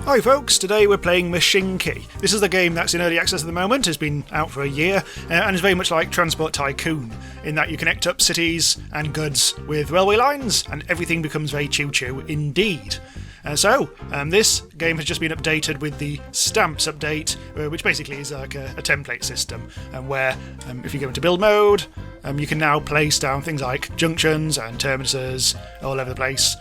Hi folks, today we're playing Mashinky. This is the game that's in early access at the moment, it's been out for a year, and is very much like Transport Tycoon, in that you connect up cities and goods with railway lines, and everything becomes very choo-choo indeed. So, this game has just been updated with the stamps update, which basically is like a template system, where if you go into build mode, you can now place down things like junctions and terminuses all over the place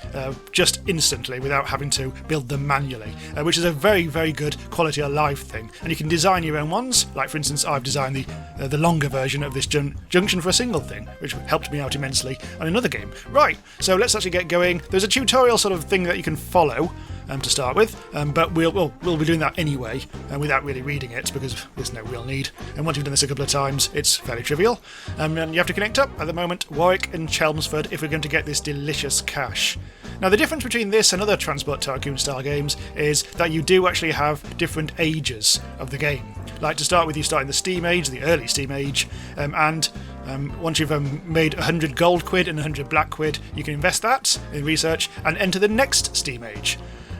just instantly without having to build them manually, which is a very, very good quality of life thing. And you can design your own ones, like for instance I've designed the longer version of this junction for a single thing, which helped me out immensely on another game. Right, so let's actually get going. There's a tutorial sort of thing that you can follow to start with, but we'll be doing that anyway without really reading it because there's no real need, and once you've done this a couple of times it's fairly trivial, and you have to connect up at the moment Warwick and Chelmsford if we're going to get this delicious cash. Now the difference between this and other Transport Tycoon style games is that you do actually have different ages of the game. Like to start with, you start in the Steam age, the early Steam age, and once you've made 100 gold quid and 100 black quid, you can invest that in research and enter the next Steam age.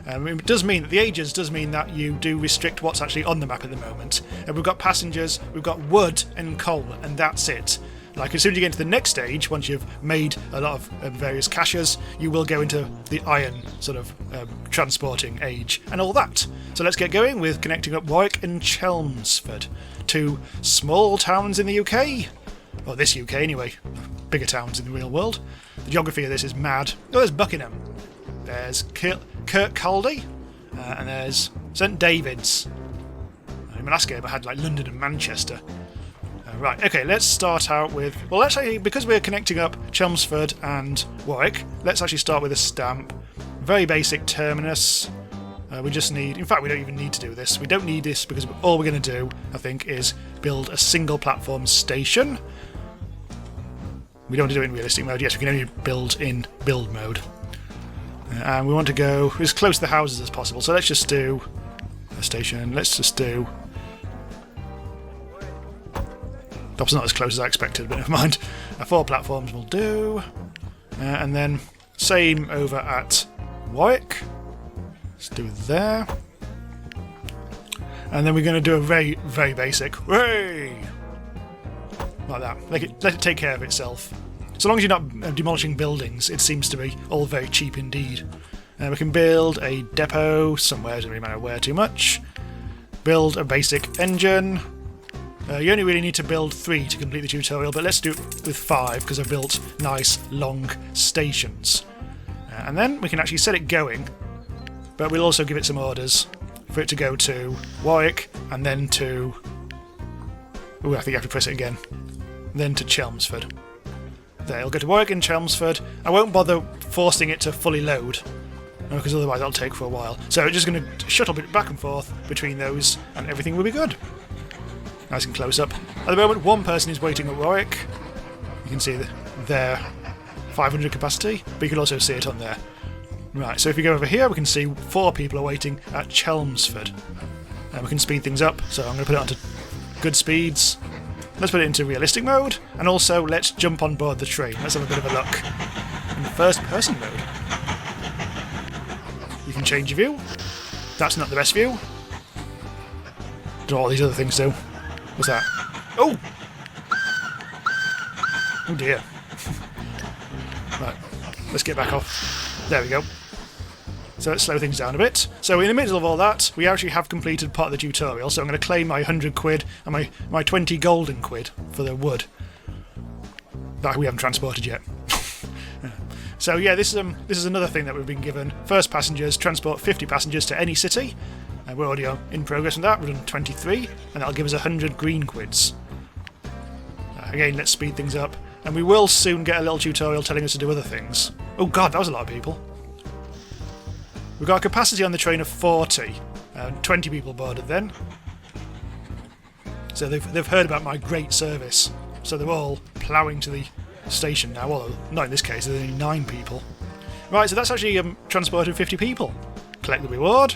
It does mean that the ages does mean that you do restrict what's actually on the map at the moment. We've got passengers, we've got wood and coal, and that's it. Like as soon as you get into the next stage, once you've made a lot of various caches, you will go into the iron sort of transporting age and all that. So let's get going with connecting up Warwick and Chelmsford, two small towns in the UK. Well, this UK anyway, bigger towns in the real world. The geography of this is mad. Oh, there's Buckingham. There's Kirkcaldy, and there's St David's. In my last game I had like London and Manchester. Right, okay, let's start out with... Well, let's actually, because we're connecting up Chelmsford and Warwick, let's actually start with a stamp. Very basic terminus. We just need... In fact, we don't even need to do this. We don't need this because all we're going to do, I think, is build a single platform station. We don't want to do it in realistic mode. Yes, we can only build in build mode. And we want to go as close to the houses as possible, so let's just do a station. Let's just do... That's not as close as I expected, but never mind. 4 platforms will do. And then same over at Warwick. Let's do there. And then we're going to do a very, very basic. Hooray! Like that. Let it take care of itself. So long as you're not demolishing buildings, it seems to be all very cheap indeed. We can build a depot somewhere, doesn't really matter where too much. Build a basic engine. You only really need to build 3 to complete the tutorial, but let's do it with 5 because I've built nice long stations. And then we can actually set it going, but we'll also give it some orders for it to go to Warwick and then to... Oh, I think you have to press it again. Then to Chelmsford. There, it'll go to Warwick and Chelmsford. I won't bother forcing it to fully load, because otherwise that'll take for a while. So it's just going to shuttle it back and forth between those, and everything will be good. Nice and close up. At the moment, one person is waiting at Warwick. You can see their 500 capacity, but you can also see it on there. Right, so if we go over here, we can see 4 people are waiting at Chelmsford. And we can speed things up, so I'm going to put it onto good speeds. Let's put it into realistic mode, and also let's jump on board the train. Let's have a bit of a look. In first person mode. You can change your view. That's not the best view. Do all these other things do. What's that? Oh! Oh dear. Right, let's get back off. There we go. So let's slow things down a bit. So in the middle of all that, we actually have completed part of the tutorial, so I'm going to claim my 100 quid and my 20 golden quid for the wood that we haven't transported yet. So yeah, this is another thing that we've been given. First passengers, transport 50 passengers to any city. We're already in progress with that, we've done 23, and that'll give us 100 green quids. Again, let's speed things up, and we will soon get a little tutorial telling us to do other things. Oh god, that was a lot of people. We've got a capacity on the train of 40, 20 people boarded then. So they've heard about my great service, so they're all ploughing to the station now, although not in this case, there's only 9 people. Right, so that's actually transported 50 people. Collect the reward.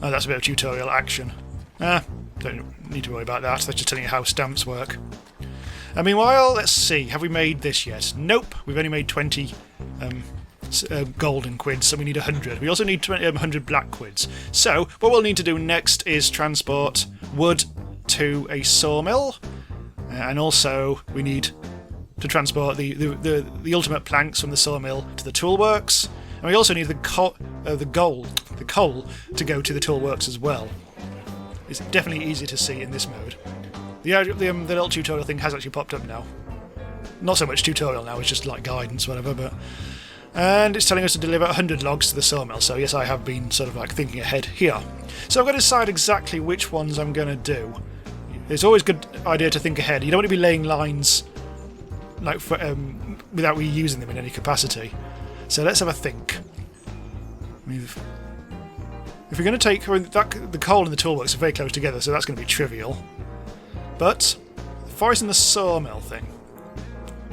Oh, that's a bit of tutorial action. Don't need to worry about that, that's just telling you how stamps work. Meanwhile, let's see, have we made this yet? Nope, we've only made 20 golden quids, so we need 100. We also need 100 black quids. So what we'll need to do next is transport wood to a sawmill, and also we need to transport the ultimate planks from the sawmill to the toolworks, and we also need the coal to go to the toolworks as well. It's definitely easier to see in this mode. The little tutorial thing has actually popped up now. Not so much tutorial now, it's just like guidance, whatever, but... And it's telling us to deliver 100 logs to the sawmill, so yes, I have been sort of like thinking ahead here. So I've got to decide exactly which ones I'm going to do. It's always a good idea to think ahead. You don't want to be laying lines like without reusing them in any capacity. So let's have a think. If we're going to take... the coal and the toolworks are very close together, so that's going to be trivial. But the forest and the sawmill thing...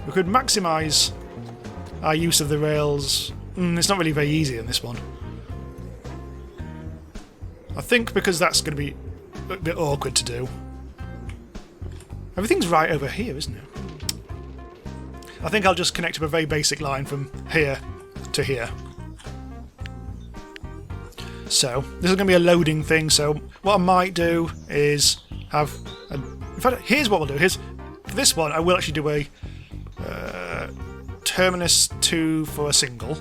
We could maximise our use of the rails. It's not really very easy in this one. I think because that's going to be a bit awkward to do. Everything's right over here, isn't it? I think I'll just connect up a very basic line from here to here. So, this is going to be a loading thing, so what I might do is have... in fact, here's what we'll do. For this one, I will actually do a terminus 2 for a single.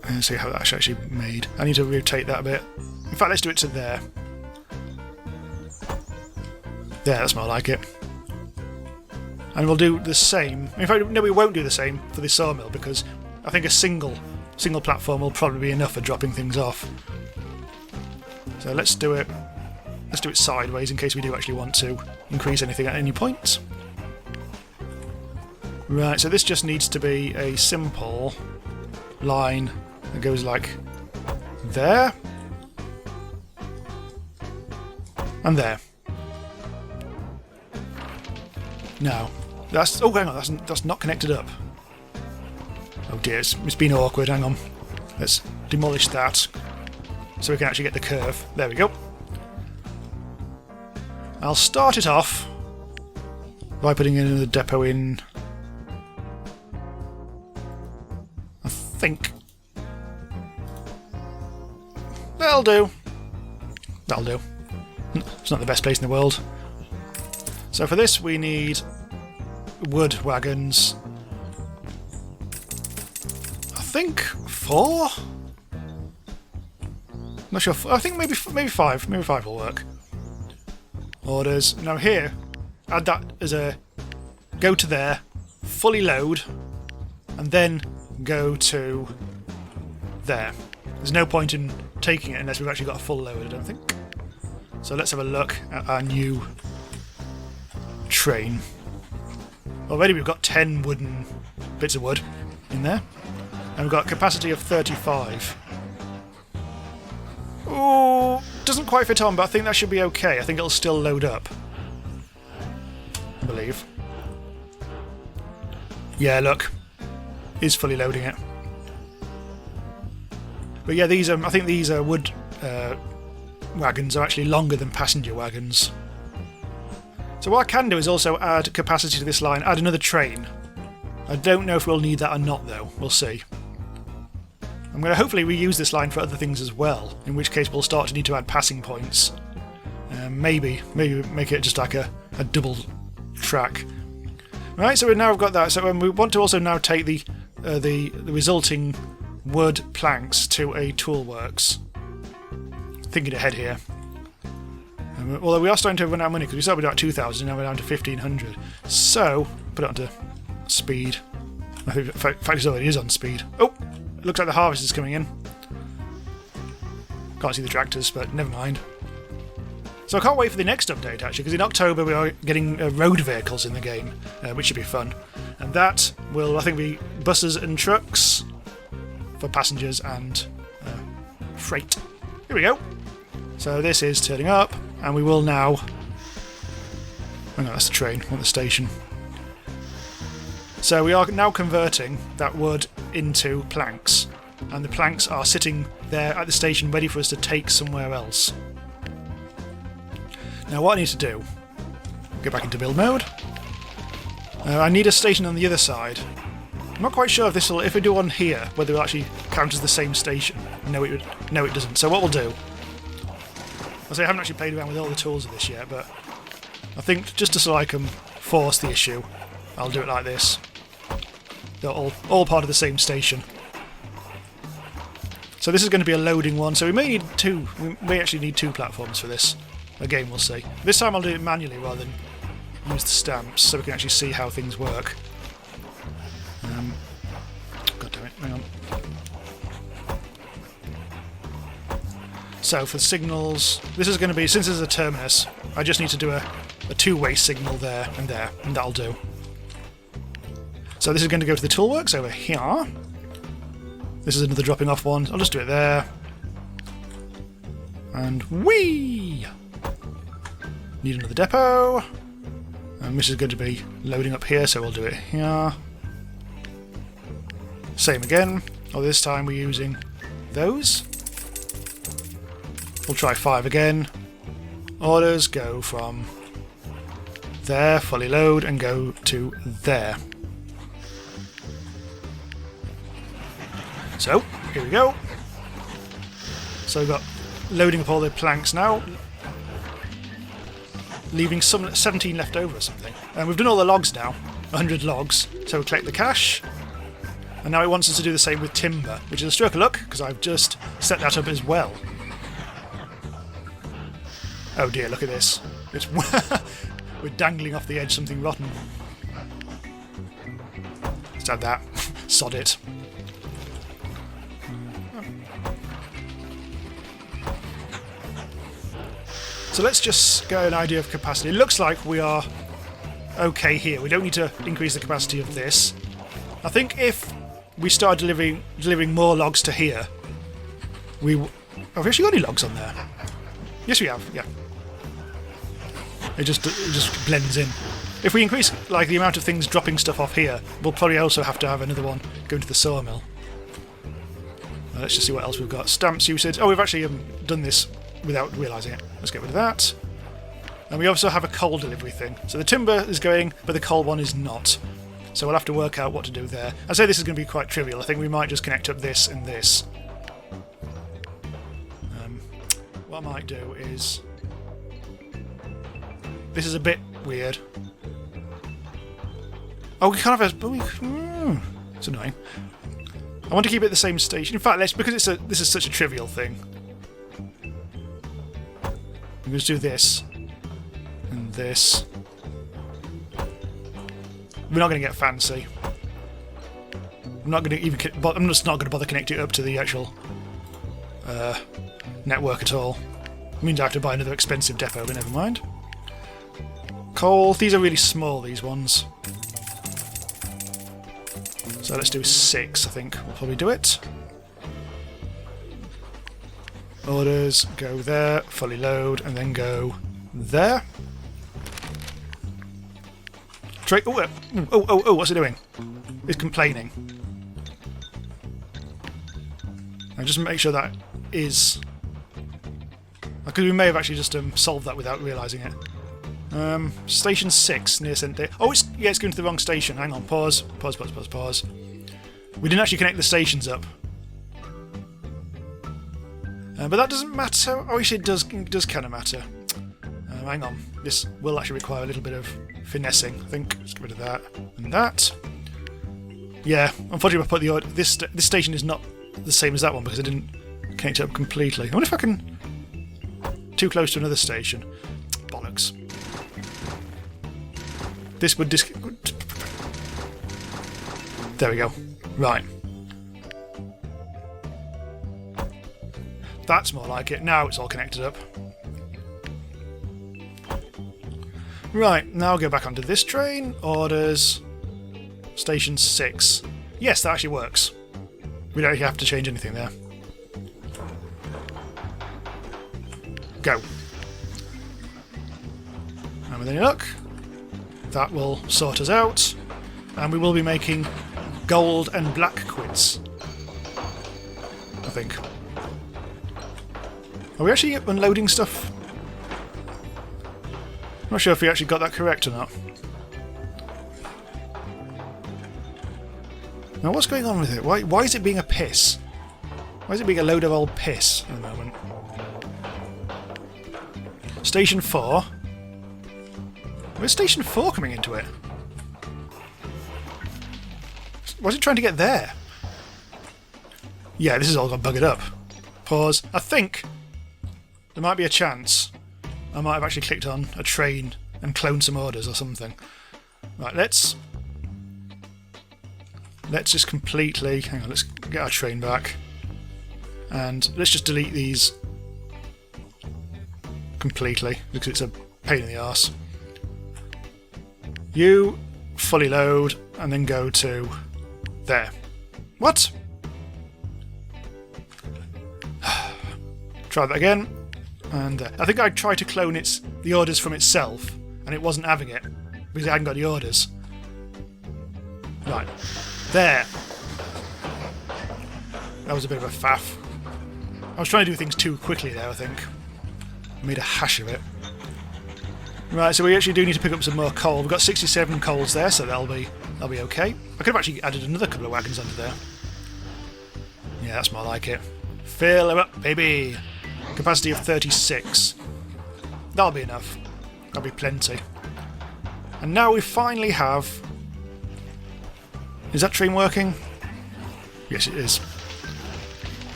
Let's see how that's actually made. I need to rotate that a bit. In fact, let's do it to there. There, that's more like it. And we'll do the same. In fact, no, we won't do the same for the sawmill because I think a single platform will probably be enough for dropping things off. So let's do it. Let's do it sideways in case we do actually want to increase anything at any point. Right, so this just needs to be a simple line that goes like there and there. Now, that's... Oh, hang on, that's not connected up. Oh dear, it's been awkward, hang on. Let's demolish that so we can actually get the curve. There we go. I'll start it off by putting in the depot in... I think... That'll do. That'll do. It's not the best place in the world. So for this we need wood wagons. I think 4? Not sure. I think maybe 5. Maybe 5 will work. Orders. Now here, add that as a go to there, fully load, and then go to there. There's no point in taking it unless we've actually got a full load, I don't think. So let's have a look at our new train. Already we've got 10 wooden bits of wood in there, and we've got a capacity of 35. Ooh, doesn't quite fit on, but I think that should be okay. I think it'll still load up, I believe. Yeah, look, is fully loading it. But yeah, these I think these wood wagons are actually longer than passenger wagons. So what I can do is also add capacity to this line, add another train. I don't know if we'll need that or not though, we'll see. I'm going to hopefully reuse this line for other things as well, in which case we'll start to need to add passing points. Maybe make it just like a double track. Right, so we've now got that. So we want to also now take the resulting wood planks to a toolworks. Thinking ahead here. Although we are starting to run out of money because we started with about 2,000, now we're down to 1,500. So put it onto speed. I think, in fact, it's already is on speed. Oh, it looks like the harvest is coming in. Can't see the tractors, but never mind. So I can't wait for the next update actually, because in October we are getting road vehicles in the game, which should be fun. And that will, I think, be buses and trucks for passengers and freight. Here we go. So this is turning up, and we will now... Oh no, that's the train, not the station. So we are now converting that wood into planks, and the planks are sitting there at the station ready for us to take somewhere else. Now what I need to do, get back into build mode. I need a station on the other side, I'm not quite sure if if we do one here, whether it will actually count as the same station. No, it doesn't. So what we'll do... I say I haven't actually played around with all the tools of this yet, but I think just to so I can force the issue, I'll do it like this. They're all part of the same station. So this is going to be a loading one, so we may need two. We may actually need two platforms for this. Again, we'll see. This time I'll do it manually rather than use the stamps, so we can actually see how things work. God damn it, hang on. So for the signals, this is going to be, since this is a terminus, I just need to do a two-way signal there, and that'll do. So this is going to go to the toolworks over here. This is another dropping off one. I'll just do it there. And whee! Need another depot. And this is going to be loading up here, so we'll do it here. Same again. Oh, this time we're using those. We'll try 5 again. Orders go from there, fully load, and go to there. So, here we go. So we've got loading up all the planks now, leaving 17 left over or something. And we've done all the logs now, 100 logs, so we'll collect the cash. And now it wants us to do the same with timber, which is a stroke of luck, because I've just set that up as well. Oh dear, look at this. It's we're dangling off the edge something rotten. Let's have that. Sod it. So let's just get an idea of capacity. It looks like we are okay here. We don't need to increase the capacity of this. I think if we start delivering more logs to here, have we actually got any logs on there? Yes, we have. Yeah. It just blends in. If we increase like the amount of things dropping stuff off here, we'll probably also have to have another one go into the sawmill. Let's just see what else we've got. Stamps usage. Oh, we've actually done this without realising it. Let's get rid of that. And we also have a coal delivery thing. So the timber is going, but the coal one is not. So we'll have to work out what to do there. I'd say this is going to be quite trivial. I think we might just connect up this and this. What I might do is... This is a bit weird. Oh, we can't have a... It's annoying. I want to keep it the same station. In fact, because this is such a trivial thing. I'm going to do this. And this. We're not going to get fancy. I'm not going to even... I'm just not going to bother connecting it up to the actual network at all. It means I have to buy another expensive depot, but never mind. Coal. These are really small, these ones. So let's do 6, I think. We'll probably do it. Orders, go there, fully load, and then go there. Oh, what's it doing? It's complaining. Now just make sure that is... Because we may have actually just solved that without realising it. Station 6 near Centre. Oh, it's going to the wrong station. Hang on, pause. We didn't actually connect the stations up. But that doesn't matter. Oh, actually, it does kind of matter. Hang on. This will actually require a little bit of finessing, I think. Let's get rid of that and that. Yeah, unfortunately, I put the order. This station is not the same as that one because I didn't connect it up completely. I wonder if I can. Too close to another station. Bollocks. This would There we go. Right. That's more like it. Now it's all connected up. Right, now I'll go back onto this train. Orders. Station 6. Yes, that actually works. We don't have to change anything there. Go. And with any luck, that will sort us out. And we will be making gold and black quids. I think. Are we actually unloading stuff? I'm not sure if we actually got that correct or not. Now what's going on with it? Why is it being a piss? Why is it being a load of old piss at the moment? Station 4. Where's Station 4 coming into it? Why's it trying to get there? Yeah, this has all got buggered up. Pause. I think there might be a chance I might have actually clicked on a train and cloned some orders or something. Right, let's just completely... Hang on, let's get our train back. And let's just delete these completely, because it's a pain in the arse. You fully load, and then go to there. What? Try that again. And I think I tried to clone the orders from itself, and it wasn't having it, because it hadn't got the orders. Right. There. That was a bit of a faff. I was trying to do things too quickly there, I think. I made a hash of it. Right, so we actually do need to pick up some more coal. We've got 67 coals there, so that'll be okay. I could have actually added another couple of wagons under there. Yeah, that's more like it. Fill them up, baby! Capacity of 36. That'll be enough. That'll be plenty. And now we finally have... Is that train working? Yes, it is.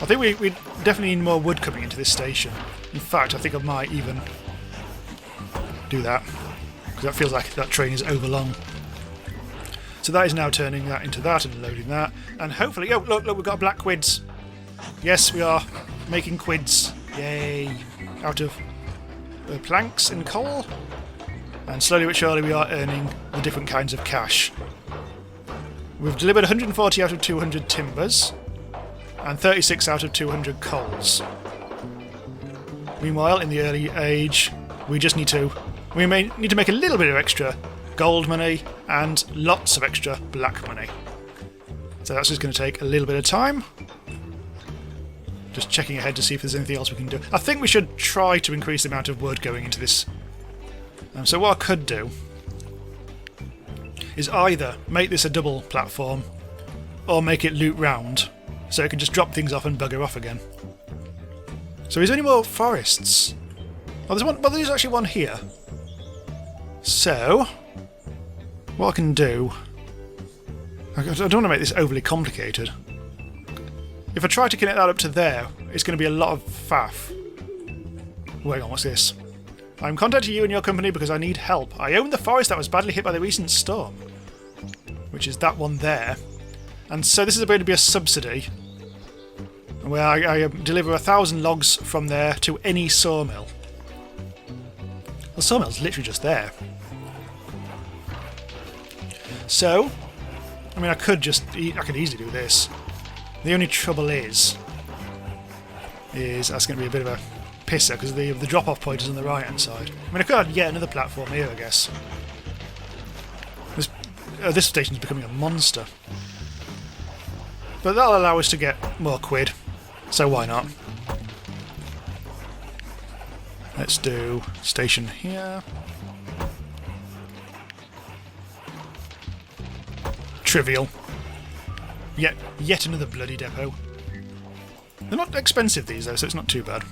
I think we definitely need more wood coming into this station. In fact, I think I might even do that, because that feels like that train is overlong. So that is now turning that into that and loading that. And hopefully... Oh, look, we've got black quids. Yes, we are making quids. Yay. Out of planks and coal. And slowly but surely we are earning the different kinds of cash. We've delivered 140 out of 200 timbers and 36 out of 200 coals. Meanwhile, in the early age, we may need to make a little bit of extra gold money and lots of extra black money. So that's just going to take a little bit of time. Just checking ahead to see if there's anything else we can do. I think we should try to increase the amount of wood going into this. So what I could do is either make this a double platform or make it loop round so it can just drop things off and bugger off again. So is there any more forests? Oh, there's one. Well, there's actually one here. So what I can do... I don't want to make this overly complicated. If I try to connect that up to there, it's going to be a lot of faff. Wait on, what's this? I'm contacting you and your company because I need help. I own the forest that was badly hit by the recent storm. Which is that one there. And so this is going to be a subsidy where I deliver 1,000 logs from there to any sawmill. The sawmill's literally just there. So, I mean, I could easily do this. The only trouble is that's going to be a bit of a pisser because the drop-off point is on the right-hand side. I mean, I could add yet another platform here, I guess. This station's becoming a monster. But that'll allow us to get more quid, so why not? Let's do station here. Trivial. Yet another bloody depot. They're not expensive these though, so it's not too bad.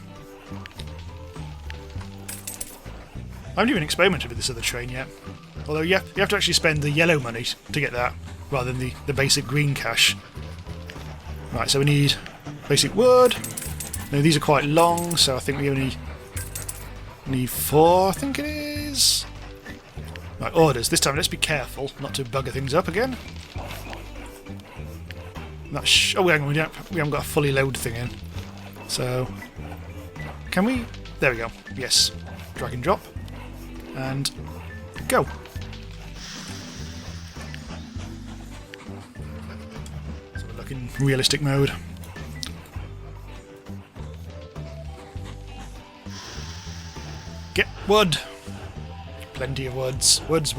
I haven't even experimented with this other train yet. Although you have to actually spend the yellow money to get that, rather than the basic green cash. Right, so we need basic wood. Now these are quite long, so I think we only need 4, I think it is. Right, orders. This time let's be careful not to bugger things up again. Oh, we haven't got a fully load thing in. So, can we? There we go. Yes. Drag and drop. And go. So we're looking realistic mode. Get wood. Plenty of woods. Woods.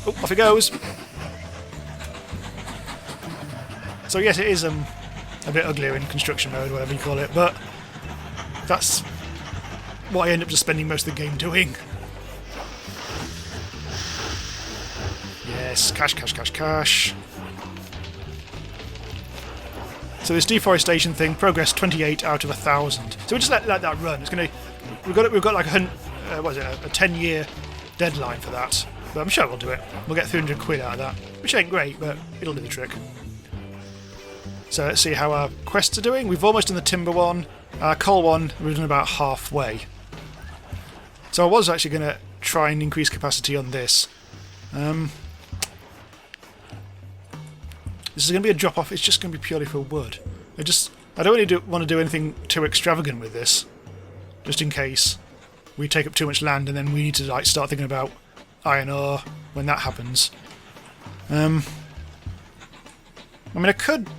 Oh, off it goes. So yes, it is a bit uglier in construction mode, whatever you call it, but that's what I end up just spending most of the game doing. Yes, cash. So this deforestation thing, progress 28 out of 1,000. So we'll just let that run. It's going to... We've got like a 10-year deadline for that. But I'm sure we'll do it. We'll get 300 quid out of that. Which ain't great, but it'll do the trick. So let's see how our quests are doing. We've almost done the timber one. Our coal one, we've done about halfway. So I was actually going to try and increase capacity on this. This is going to be a drop-off. It's just going to be purely for wood. I don't really want to do anything too extravagant with this, just in case we take up too much land and then we need to like start thinking about iron ore when that happens. I mean, I could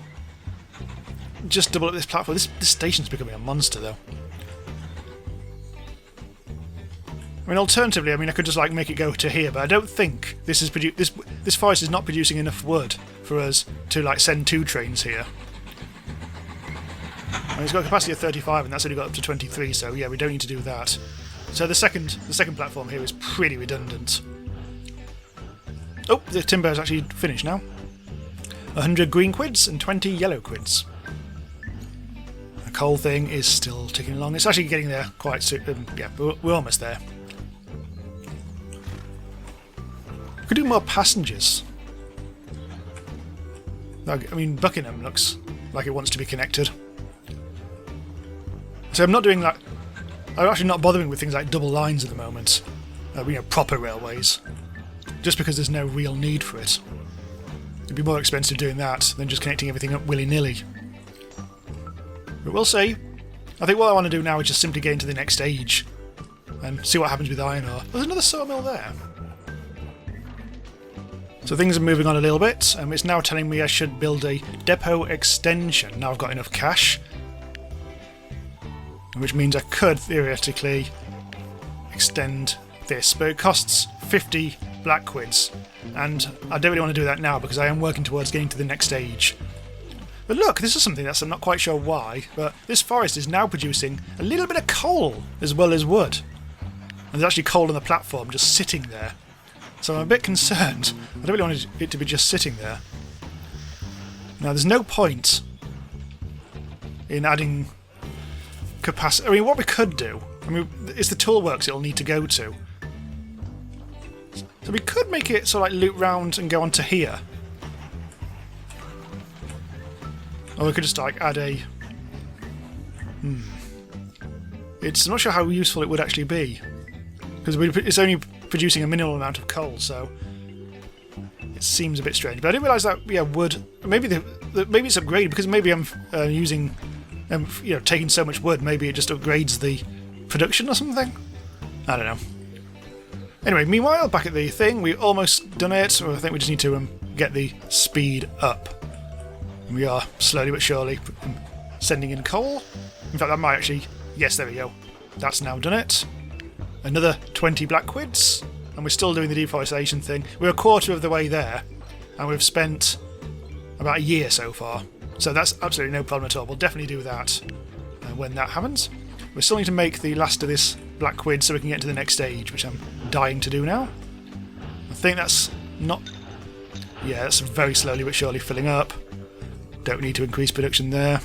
just double up this platform. This station's becoming a monster, though. I mean, alternatively, I could just like make it go to here, but I don't think this forest is not producing enough wood for us to like send 2 trains here. I mean, it's got a capacity of 35, and that's only got up to 23. So yeah, we don't need to do that. So the second platform here is pretty redundant. Oh, the timber is actually finished now. 100 green quids and 20 yellow quids. The coal thing is still ticking along. It's actually getting there quite soon. Yeah, we're almost there. We could do more passengers. I mean, Buckingham looks like it wants to be connected. So I'm not doing that. I'm actually not bothering with things like double lines at the moment. Proper railways. Just because there's no real need for it. It'd be more expensive doing that than just connecting everything up willy-nilly. But we'll see. I think what I want to do now is just simply get into the next stage and see what happens with iron ore. There's another sawmill there. So things are moving on a little bit. It's now telling me I should build a depot extension. Now I've got enough cash. Which means I could theoretically extend this. But it costs 50 black quids. And I don't really want to do that now because I am working towards getting to the next stage. But look, this is something I'm not quite sure why, but this forest is now producing a little bit of coal as well as wood. And there's actually coal on the platform just sitting there. So I'm a bit concerned. I don't really want it to be just sitting there. Now, there's no point in adding capacity. I mean, what we could do, it's the toolworks it'll need to go to. So we could make it sort of like loop round and go onto here. Or we could just like add a... I'm not sure how useful it would actually be. Because it's only producing a minimal amount of coal, so it seems a bit strange. But I didn't realise that, yeah, wood... Maybe maybe it's upgraded, because maybe I'm using... taking so much wood, maybe it just upgrades the production or something? I don't know. Anyway, meanwhile, back at the thing, we've almost done it, so I think we just need to get the speed up. And we are, slowly but surely, sending in coal. In fact, that might actually... Yes, there we go. That's now done it. Another 20 black quids, and we're still doing the deforestation thing. We're a quarter of the way there, and we've spent about a year so far. So that's absolutely no problem at all. We'll definitely do that when that happens. We still need to make the last of this black quid so we can get to the next stage, which I'm dying to do now. I think that's not... Yeah, that's very slowly but surely filling up. Don't need to increase production there.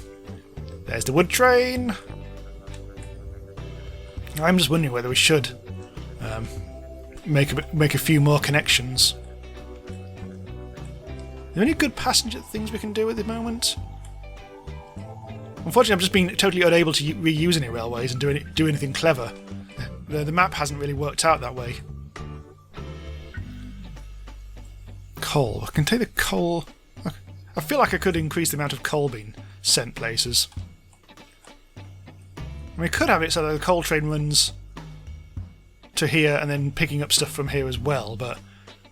There's the wood train. I'm just wondering whether we should make a few more connections. Are there any good passenger things we can do at the moment? Unfortunately, I've just been totally unable to reuse any railways and do anything clever. The map hasn't really worked out that way. Coal. I can take the coal... I feel like I could increase the amount of coal being sent places. We could have it so that the coal train runs to here and then picking up stuff from here as well, but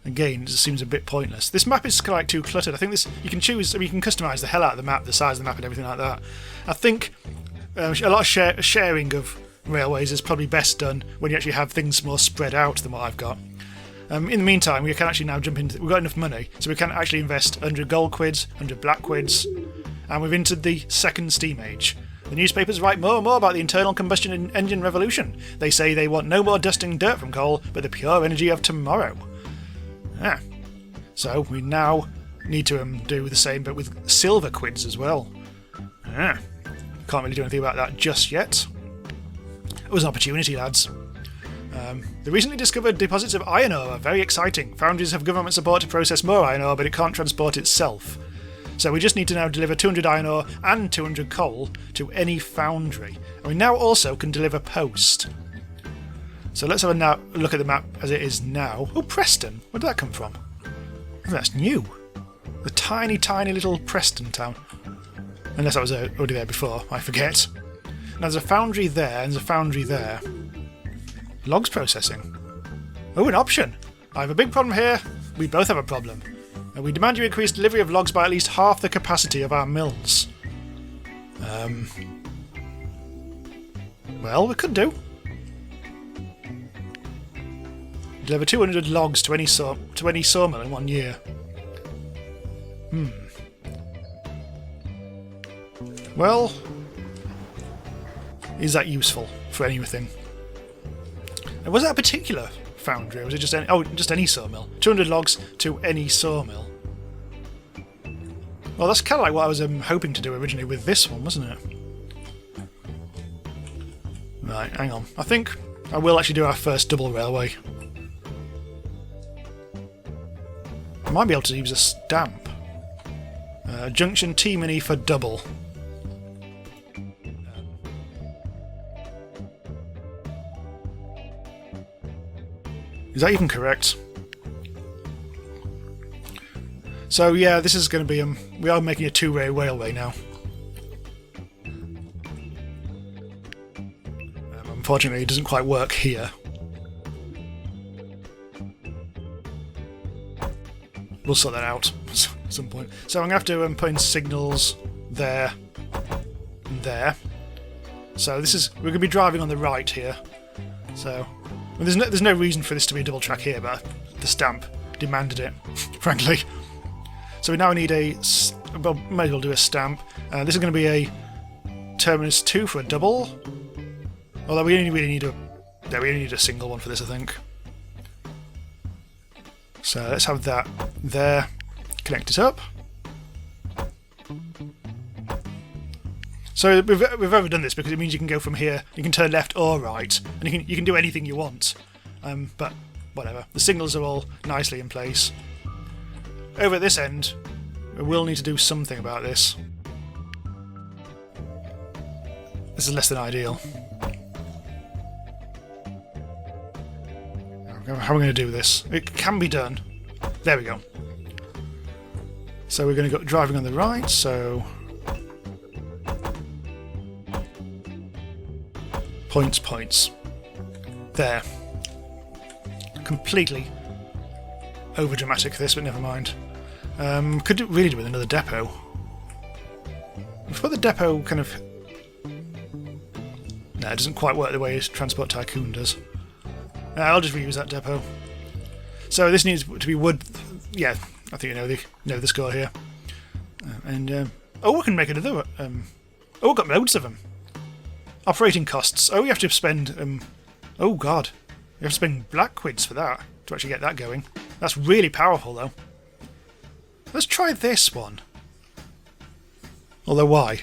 again, it just seems a bit pointless. This map is like too cluttered. I think you can choose, you can customise the hell out of the map, the size of the map and everything like that. I think a lot of sharing of railways is probably best done when you actually have things more spread out than what I've got. In the meantime, we can actually now jump into... We've got enough money, so we can actually invest 100 gold quids, 100 black quids, and we've entered the second steam age. The newspapers write more and more about the internal combustion engine revolution. They say they want no more dusting dirt from coal, but the pure energy of tomorrow. So we now need to do the same, but with silver quids as well. Can't really do anything about that just yet. It was an opportunity, lads. The recently discovered deposits of iron ore are very exciting. Foundries have government support to process more iron ore, but it can't transport itself. So we just need to now deliver 200 iron ore and 200 coal to any foundry. And we now also can deliver post. So let's have a look at the map as it is now. Oh, Preston! Where did that come from? Oh, that's new. The tiny, tiny little Preston town. Unless I was already there before, I forget. Now there's a foundry there, and there's a foundry there. Logs processing. Oh, an option. I have a big problem here. We both have a problem. We demand you increase delivery of logs by at least half the capacity of our mills. Well, we could do. Deliver 200 logs to any sawmill in 1 year. Well, is that useful for anything? And was that a particular foundry, or was it just any? Oh, just any sawmill. 200 logs to any sawmill. Well, that's kind of like what I was hoping to do originally with this one, wasn't it? Right, hang on. I think I will actually do our first double railway. I might be able to use a stamp. Junction T-Mini for double. Is that even correct? So yeah, this is going to be we are making a two-way railway now. Unfortunately, it doesn't quite work here. We'll sort that out at some point. So I'm going to have to put in signals there and there. So we're going to be driving on the right here. So well, there's no reason for this to be a double track here, but the stamp demanded it, frankly. So we now need well, might as well do a stamp. This is going to be a terminus 2 for a double. Although we only really need a single one for this, I think. So let's have that there. Connect it up. So we've overdone this because it means you can go from here. You can turn left or right, and you can do anything you want. But whatever. The signals are all nicely in place. Over at this end, we will need to do something about this. This is less than ideal. How are we going to do this? It can be done. There we go. So we're going to go driving on the right, so points. There. Completely over dramatic for this, but never mind. Could really do with another depot. We've got the depot kind of. No, it doesn't quite work the way Transport Tycoon does. I'll just reuse that depot. So this needs to be wood. Yeah, I think you know the score here. Oh, we can make another. Oh, we've got loads of them. Operating costs. Oh, you have to spend. Oh God, you have to spend black quids for that to actually get that going. That's really powerful, though. Let's try this one. Although, why?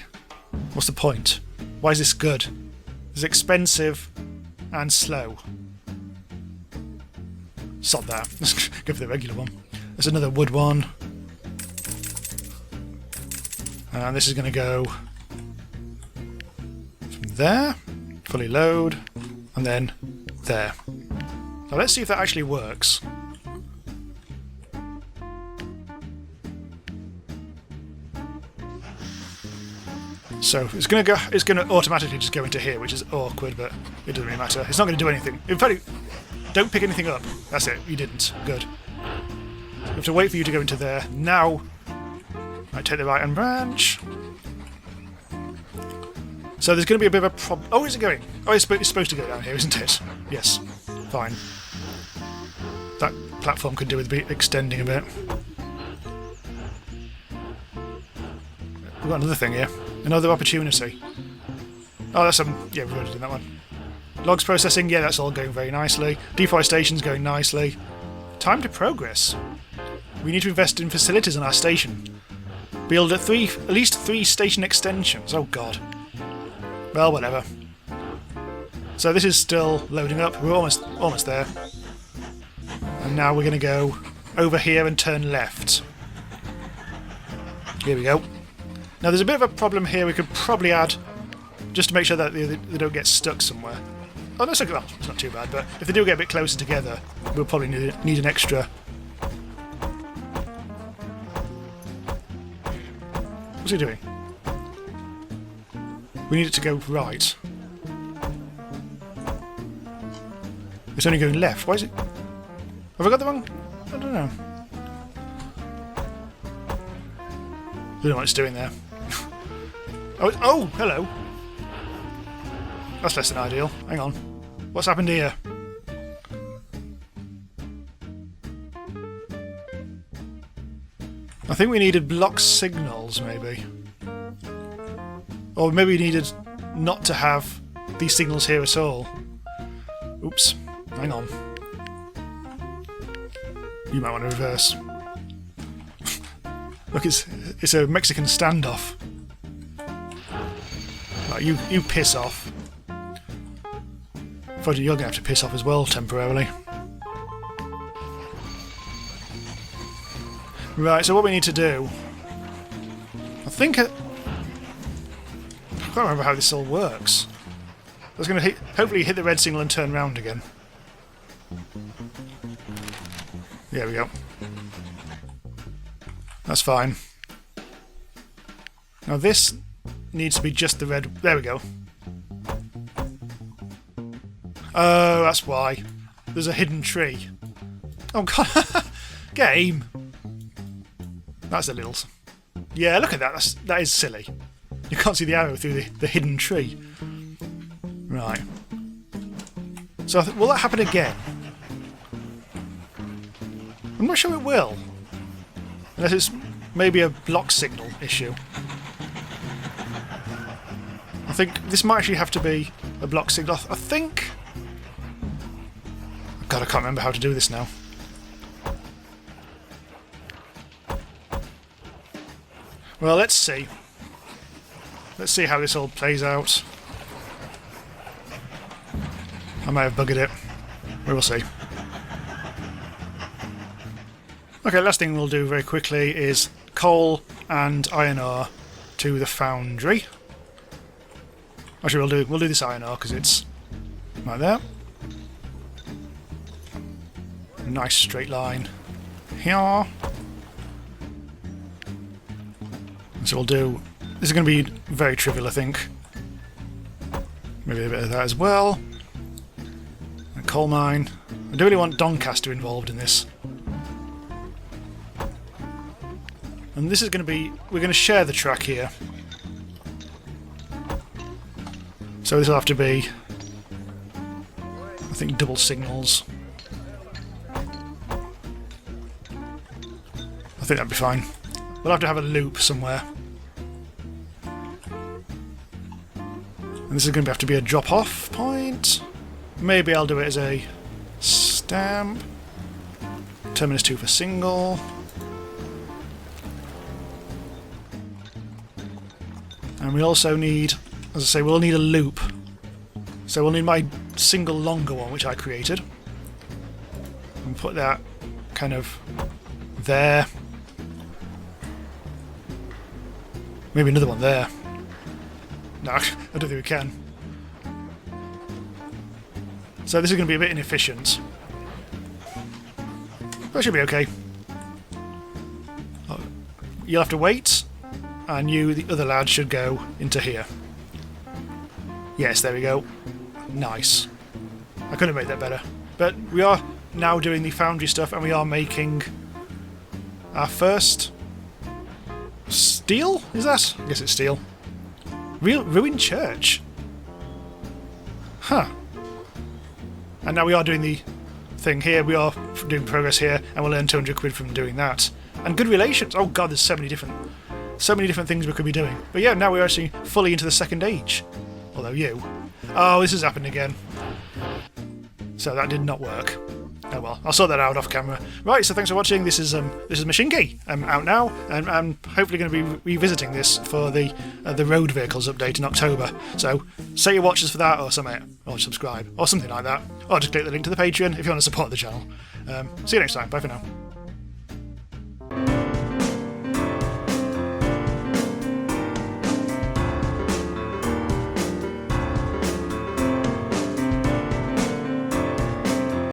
What's the point? Why is this good? It's expensive and slow. Sod that. Let's go for the regular one. There's another wood one. And this is going to go from there, fully load, and then there. Now let's see if that actually works. So it's going to automatically just go into here, which is awkward, but it doesn't really matter. It's not going to do anything. In fact, don't pick anything up. That's it. You didn't. Good. We have to wait for you to go into there. Now, I take the right-hand branch. So there's going to be a bit of a problem. Oh, is it going? Oh, it's supposed to go down here, isn't it? Yes. Fine. That platform could do with extending a bit. We've got another thing here. Another opportunity. Oh, that's yeah, we've already done that one. Logs processing, yeah, that's all going very nicely. Deforestation's going nicely. Time to progress. We need to invest in facilities on our station. Build at least 3 station extensions. Oh god. Well, whatever. So this is still loading up. We're almost there. And now we're going to go over here and turn left. Here we go. Now there's a bit of a problem here. We could probably add, just to make sure that they don't get stuck somewhere. Oh, no, it's not too bad, but if they do get a bit closer together, we'll probably need an extra. What's he doing? We need it to go right. It's only going left. Why is it? Have I got the wrong? I don't know. I don't know what it's doing there. Oh, hello. That's less than ideal. Hang on. What's happened here? I think we needed block signals, maybe. Or maybe we needed not to have these signals here at all. Oops. Hang on. You might want to reverse. Look, it's a Mexican standoff. Right, you piss off. Fudgy, you're going to have to piss off as well, temporarily. Right, so what we need to do... I think... I can't remember how this all works. I was going to hopefully hit the red signal and turn round again. There we go. That's fine. Now this needs to be just the red... There we go. Oh, that's why. There's a hidden tree. Oh god. Game. That's a little... Yeah, look at that. That is silly. You can't see the arrow through the hidden tree. Right. So will that happen again? I'm not sure it will. Unless it's maybe a block signal issue. I think this might actually have to be a block signal. I think... God, I can't remember how to do this now. Well, let's see. Let's see how this all plays out. I might have buggered it. We will see. Okay, last thing we'll do very quickly is coal and iron ore to the foundry. Actually, we'll do this iron ore because it's right there. A nice straight line here. And so we'll do... This is going to be very trivial, I think. Maybe a bit of that as well. A coal mine. I do really want Doncaster involved in this. And this is going to be... We're going to share the track here. So this will have to be... I think double signals. I think that'd be fine. We'll have to have a loop somewhere. And this is going to have to be a drop-off point. Maybe I'll do it as a stamp. Terminus 2 for single. And we also need, as I say, we'll need a loop. So we'll need my single longer one, which I created. And put that kind of there. Maybe another one there. No, I don't think we can. So this is going to be a bit inefficient. That should be okay. You'll have to wait, and the other lad, should go into here. Yes, there we go. Nice. I couldn't have made that better. But we are now doing the foundry stuff, and we are making our first... Steel? Is that? I guess it's steel. Ruined church. Huh. And now we are doing the thing here. We are doing progress here, and we'll earn 200 quid from doing that. And good relations. Oh god, there's so many different things we could be doing. But yeah, now we're actually fully into the second age. Although you. Oh, this has happened again. So that did not work. Oh well, I'll sort that out off camera. Right, so thanks for watching. This is Mashinky out now, and I'm hopefully going to be revisiting this for the road vehicles update in October. So say your watches for that, or something, or subscribe, or something like that, or just click the link to the Patreon if you want to support the channel. See you next time. Bye for now.